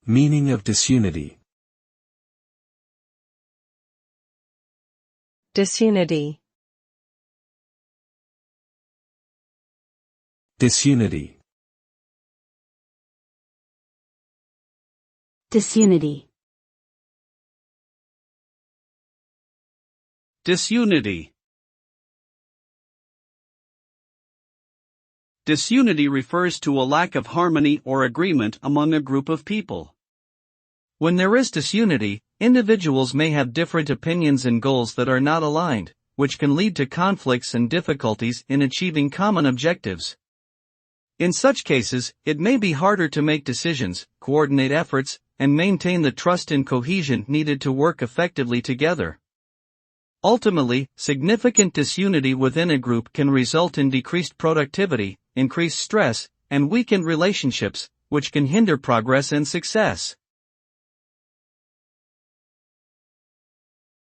Meaning of disunity. Disunity. Disunity. Disunity. Disunity. Disunity refers to a lack of harmony or agreement among a group of people. When there is disunity, individuals may have different opinions and goals that are not aligned, which can lead to conflicts and difficulties in achieving common objectives. In such cases, it may be harder to make decisions, coordinate efforts, and maintain the trust and cohesion needed to work effectively together. Ultimately, significant disunity within a group can result in decreased productivity, increased stress, and weakened relationships, which can hinder progress and success.